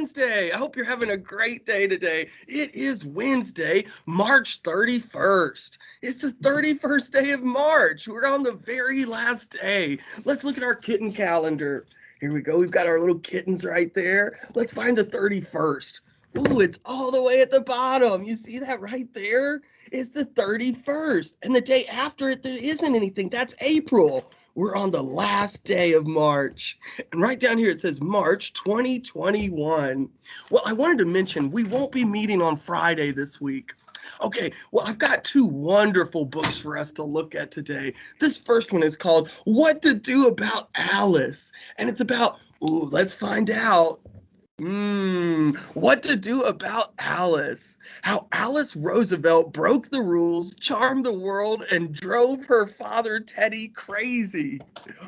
Wednesday. I hope you're having a great day today. It is Wednesday, March 31st. It's the 31st day of March. We're on the very last day. Let's look at our kitten calendar. Here we go. We've got our little kittens right there. Let's find the 31st. Ooh, it's all the way at the bottom. You see that right there? It's the 31st. And the day after it, there isn't anything. That's April. We're on the last day of March. And right down here, it says March 2021. Well, I wanted to mention we won't be meeting on Friday this week. Okay, well, I've got two wonderful books for us to look at today. This first one is called What to Do About Alice. And it's about, let's find out. What to do about Alice. How Alice Roosevelt broke the rules, charmed the world, and drove her father Teddy crazy.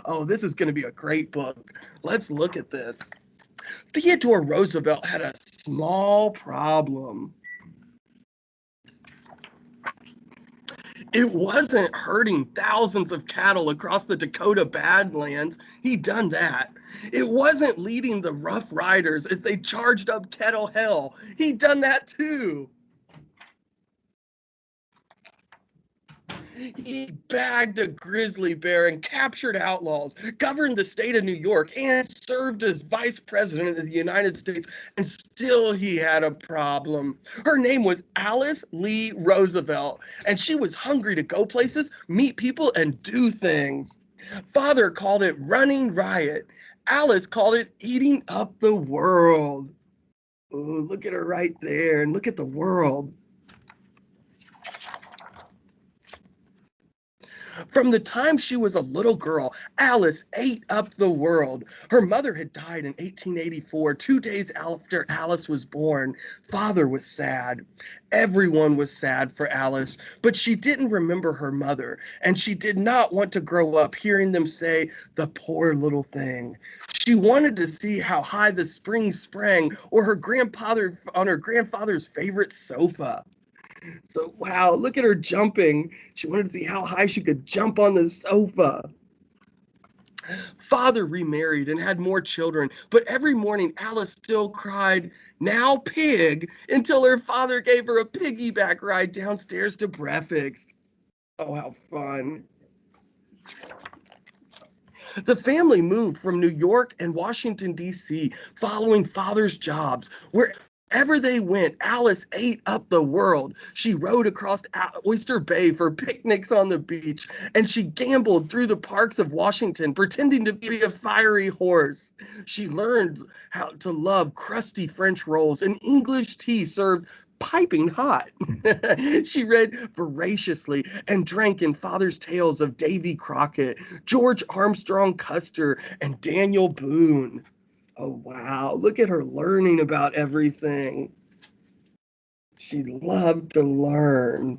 Oh, this is going to be a great book. Let's look at this. Theodore Roosevelt had a small problem. It wasn't herding thousands of cattle across the Dakota Badlands. He'd done that. It wasn't leading the Rough Riders as they charged up Kettle Hill. He'd done that too. He bagged a grizzly bear and captured outlaws, governed the state of New York, and served as vice president of the United States, and still he had a problem. Her name was Alice Lee Roosevelt, and she was hungry to go places, meet people, and do things. Father called it running riot. Alice called it eating up the world. Oh, look at her right there, and look at the world. From the time she was a little girl, Alice ate up the world. Her mother had died in 1884, 2 days after Alice was born. Father was sad. Everyone was sad for Alice, but she didn't remember her mother, and she did not want to grow up hearing them say, "The poor little thing." She wanted to see how high the spring sprang, or her grandfather on her grandfather's favorite sofa. So, wow, look at her jumping. She wanted to see how high she could jump on the sofa. Father remarried and had more children, but every morning Alice still cried, "Now, pig," until her father gave her a piggyback ride downstairs to breakfast. Oh, how fun. The family moved from New York and Washington, D.C., following Father's jobs. Wherever they went, Alice ate up the world. She rode across Oyster Bay for picnics on the beach, and she gambled through the parks of Washington, pretending to be a fiery horse. She learned how to love crusty French rolls and English tea served piping hot. She read voraciously and drank in Father's tales of Davy Crockett, George Armstrong Custer, and Daniel Boone. Oh, wow. Look at her learning about everything. She loved to learn.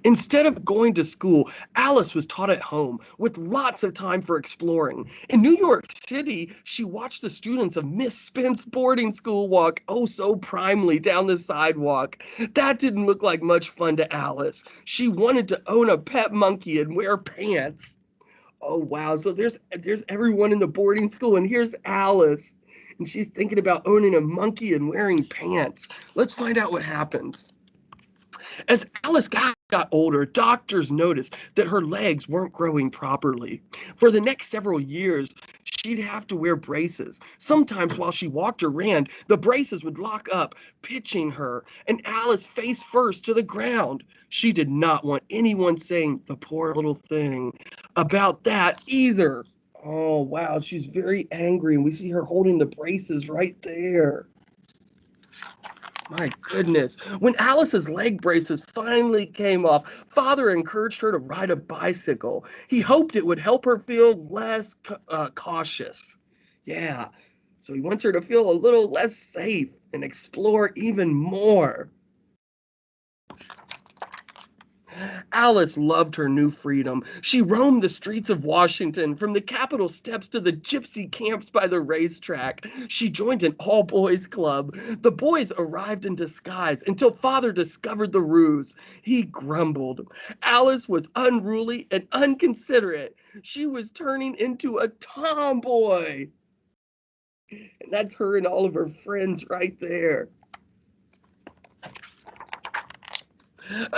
Instead of going to school, Alice was taught at home with lots of time for exploring. In New York City, she watched the students of Miss Spence boarding school walk oh so primely down the sidewalk. That didn't look like much fun to Alice. She wanted to own a pet monkey and wear pants. Oh, wow. So there's everyone in the boarding school, and here's Alice. And she's thinking about owning a monkey and wearing pants. Let's find out what happens. As Alice got older, doctors noticed that her legs weren't growing properly. For the next several years, she'd have to wear braces. Sometimes while she walked or ran, the braces would lock up, pitching her, and Alice face first to the ground. She did not want anyone saying, "The poor little thing," about that either. Oh, wow, she's very angry, and we see her holding the braces right there. My goodness. When Alice's leg braces finally came off, Father encouraged her to ride a bicycle. He hoped it would help her feel less cautious. Yeah, so he wants her to feel a little less safe and explore even more. Alice loved her new freedom. She roamed the streets of Washington, from the Capitol steps to the gypsy camps by the racetrack. She joined an all-boys club. The boys arrived in disguise until Father discovered the ruse. He grumbled. Alice was unruly and inconsiderate. She was turning into a tomboy. And that's her and all of her friends right there.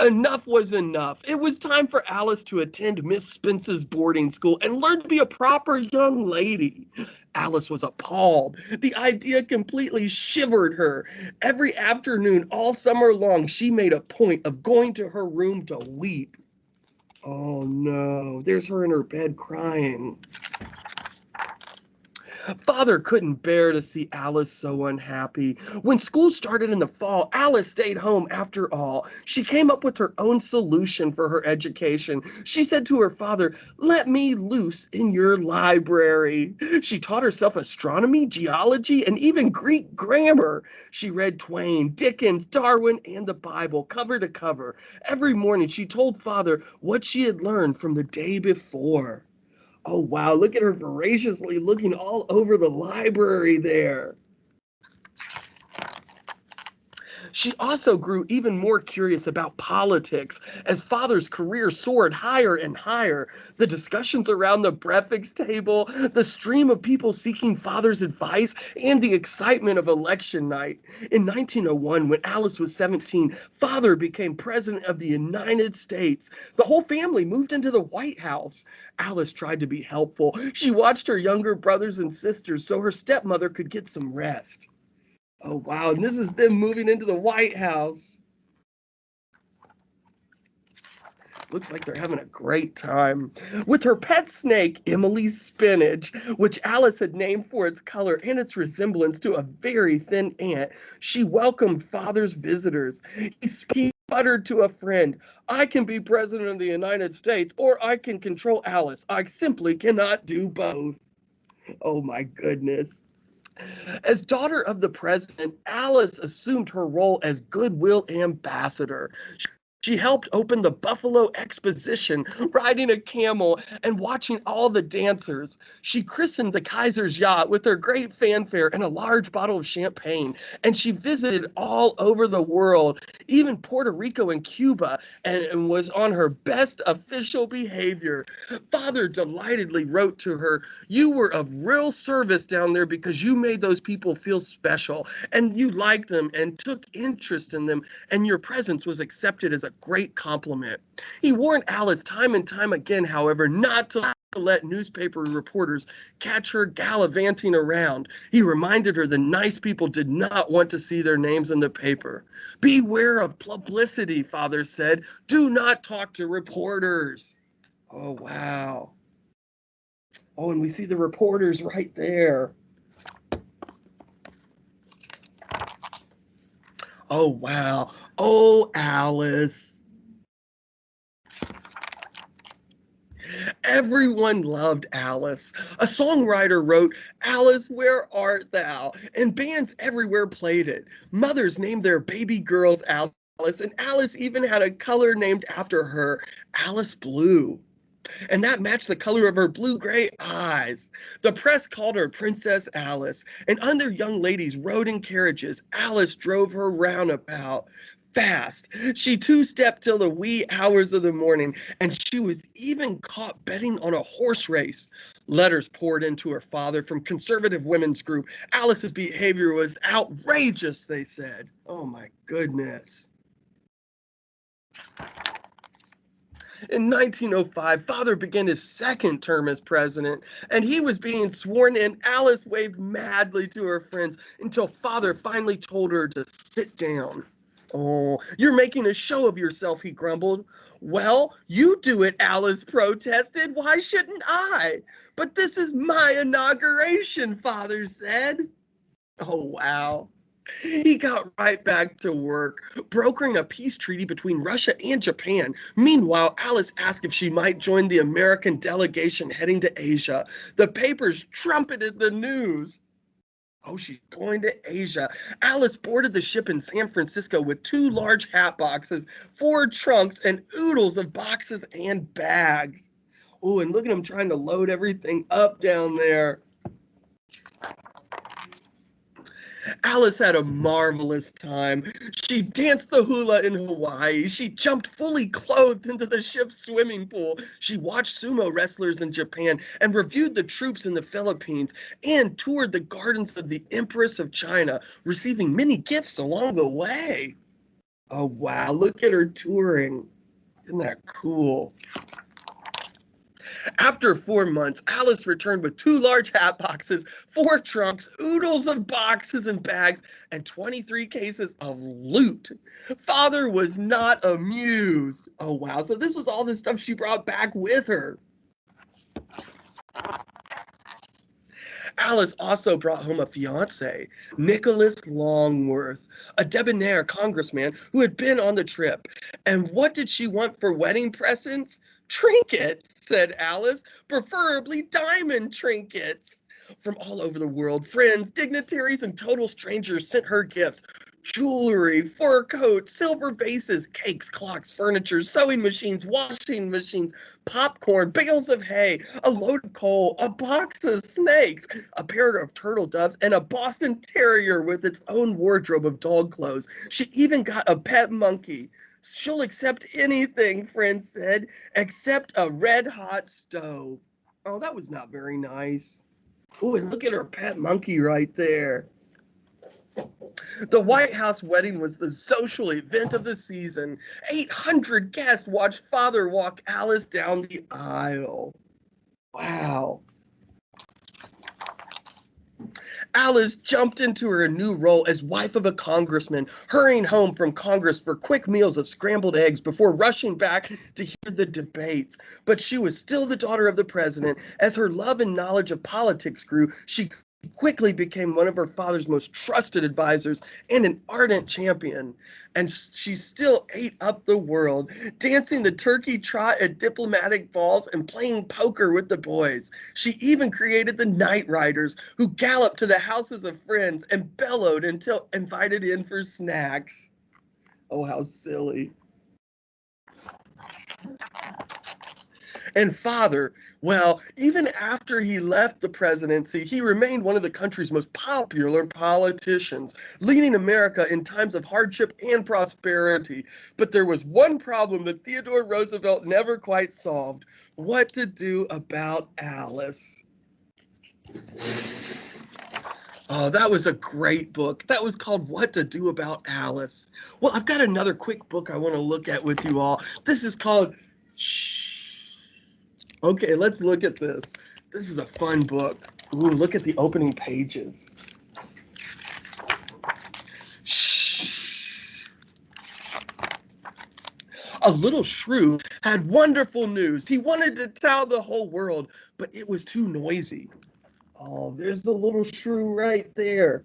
Enough was enough. It was time for Alice to attend Miss Spence's boarding school and learn to be a proper young lady. Alice was appalled. The idea completely shivered her. Every afternoon, all summer long, she made a point of going to her room to weep. Oh no, there's her in her bed crying. Father couldn't bear to see Alice so unhappy. When school started in the fall, Alice stayed home after all. She came up with her own solution for her education. She said to her father, "Let me loose in your library." She taught herself astronomy, geology, and even Greek grammar. She read Twain, Dickens, Darwin, and the Bible cover to cover. Every morning she told father what she had learned from the day before. Oh, wow. Look at her voraciously looking all over the library there. She also grew even more curious about politics as father's career soared higher and higher. The discussions around the breakfast table, the stream of people seeking father's advice, and the excitement of election night. In 1901, when Alice was 17, father became president of the United States. The whole family moved into the White House. Alice tried to be helpful. She watched her younger brothers and sisters so her stepmother could get some rest. Oh, wow. And this is them moving into the White House. Looks like they're having a great time. With her pet snake, Emily's spinach, which Alice had named for its color and its resemblance to a very thin ant, she welcomed father's visitors. He sputtered to a friend, "I can be president of the United States, or I can control Alice. I simply cannot do both." Oh, my goodness. As daughter of the president, Alice assumed her role as goodwill ambassador. She helped open the Buffalo Exposition, riding a camel and watching all the dancers. She christened the Kaiser's yacht with her great fanfare and a large bottle of champagne. And she visited all over the world, even Puerto Rico and Cuba, and was on her best official behavior. Father delightedly wrote to her, "You were of real service down there because you made those people feel special, and you liked them and took interest in them, and your presence was accepted as a great compliment." He warned Alice time and time again, however, not to let newspaper reporters catch her gallivanting around. He reminded her the nice people did not want to see their names in the paper. "Beware of publicity," Father said. "Do not talk to reporters." Oh, wow. Oh, and we see the reporters right there. Oh, wow. Oh, Alice. Everyone loved Alice. A songwriter wrote, "Alice, where art thou?" And bands everywhere played it. Mothers named their baby girls Alice, and Alice even had a color named after her, Alice Blue. And that matched the color of her blue-gray eyes. The press called her Princess Alice, and other young ladies rode in carriages. Alice drove her roundabout fast. She two-stepped till the wee hours of the morning, and she was even caught betting on a horse race. Letters poured into her father from conservative women's group. Alice's behavior was outrageous, they said. Oh my goodness. In 1905, father began his second term as president, and he was being sworn in. Alice waved madly to her friends until father finally told her to sit down. "Oh, you're making a show of yourself," he grumbled. "Well, you do it," Alice protested. "Why shouldn't I?" "But this is my inauguration," father said. Oh, wow. He got right back to work, brokering a peace treaty between Russia and Japan. Meanwhile, Alice asked if she might join the American delegation heading to Asia. The papers trumpeted the news. Oh, she's going to Asia. Alice boarded the ship in San Francisco with two large hat boxes, four trunks, and oodles of boxes and bags. Oh, and look at him trying to load everything up down there. Alice had a marvelous time. She danced the hula in Hawaii. She jumped fully clothed into the ship's swimming pool. She watched sumo wrestlers in Japan and reviewed the troops in the Philippines and toured the gardens of the Empress of China, receiving many gifts along the way. Oh, wow. Look at her touring. Isn't that cool? After 4 months, Alice returned with 2 large hat boxes, 4 trunks, oodles of boxes and bags, and 23 cases of loot. Father was not amused. Oh, wow. So this was all the stuff she brought back with her. Alice also brought home a fiance, Nicholas Longworth, a debonair congressman who had been on the trip. And what did she want for wedding presents? Trinkets, said Alice, preferably diamond trinkets. From all over the world, friends, dignitaries, and total strangers sent her gifts. Jewelry, fur coats, silver vases, cakes, clocks, furniture, sewing machines, washing machines, popcorn, bales of hay, a load of coal, a box of snakes, a pair of turtle doves, and a Boston Terrier with its own wardrobe of dog clothes. She even got a pet monkey. She'll accept anything, friends said, except a red-hot stove. Oh, that was not very nice. Oh, and look at her pet monkey right there. The White House wedding was the social event of the season. 800 guests watched Father walk Alice down the aisle. Wow. Alice jumped into her new role as wife of a congressman, hurrying home from Congress for quick meals of scrambled eggs before rushing back to hear the debates. But she was still the daughter of the president. As her love and knowledge of politics grew, she quickly became one of her father's most trusted advisors and an ardent champion. And she still ate up the world, dancing the turkey trot at diplomatic balls and playing poker with the boys. She even created the Night Riders, who galloped to the houses of friends and bellowed until invited in for snacks. Oh, how silly. And Father, well, even after he left the presidency, he remained one of the country's most popular politicians, leading America in times of hardship and prosperity. But there was one problem that Theodore Roosevelt never quite solved: what to do about Alice. Oh, that was a great book. That was called What to Do About Alice. Well, I've got another quick book I want to look at with you all. This is called Shh. Okay, let's look at this. This is a fun book. Ooh, look at the opening pages. Shh. A little shrew had wonderful news. He wanted to tell the whole world, but it was too noisy. Oh, there's the little shrew right there.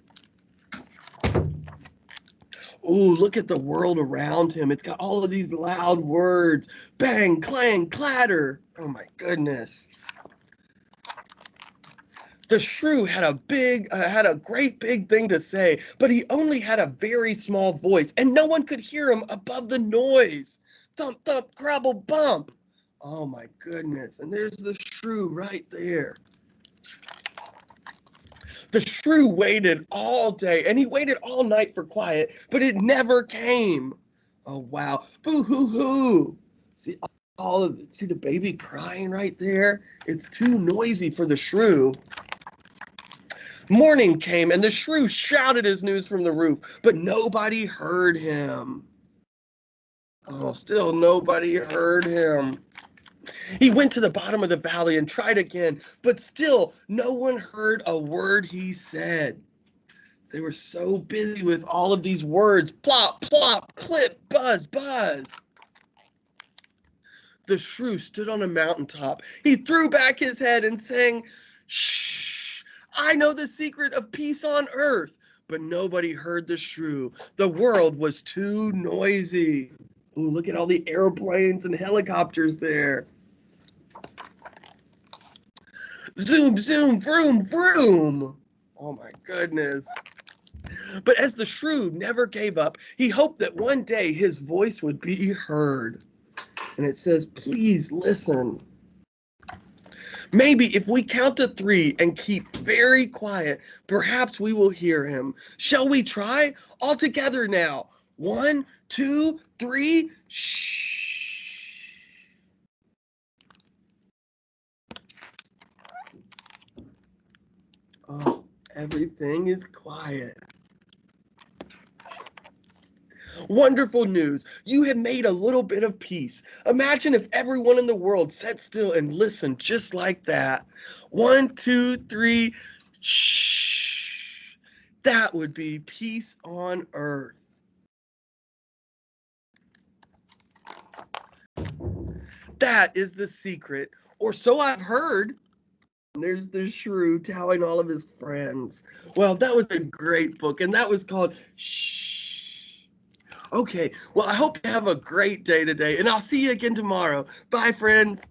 Ooh, look at the world around him. It's got all of these loud words. Bang, clang, clatter. Oh my goodness. The shrew had a great big thing to say, but he only had a very small voice, and no one could hear him above the noise. Thump, thump, grabble, bump. Oh my goodness. And there's the shrew right there. The shrew waited all day, and he waited all night for quiet, but it never came. Oh, wow. Boo-hoo-hoo. See the baby crying right there? It's too noisy for the shrew. Morning came, and the shrew shouted his news from the roof, but nobody heard him. Oh, still nobody heard him. He went to the bottom of the valley and tried again, but still no one heard a word he said. They were so busy with all of these words. Plop, plop, clip, buzz, buzz. The shrew stood on a mountaintop. He threw back his head and sang, "Shh, I know the secret of peace on earth." But nobody heard the shrew. The world was too noisy. Ooh, look at all the airplanes and helicopters there. Zoom, zoom, vroom, vroom. Oh my goodness. But as the shrew never gave up, he hoped that one day his voice would be heard. And it says, please listen. Maybe if we count to 3 and keep very quiet, perhaps we will hear him. Shall we try? All together now. 1, 2, 3. Shh. Oh, everything is quiet. Wonderful news. You have made a little bit of peace. Imagine if everyone in the world sat still and listened just like that. 1, 2, 3. Shh. That would be peace on earth. That is the secret, or so I've heard. There's the shrew telling all of his friends. Well, that was a great book, and that was called Shh. Okay, well, I hope you have a great day today, and I'll see you again tomorrow. Bye, friends.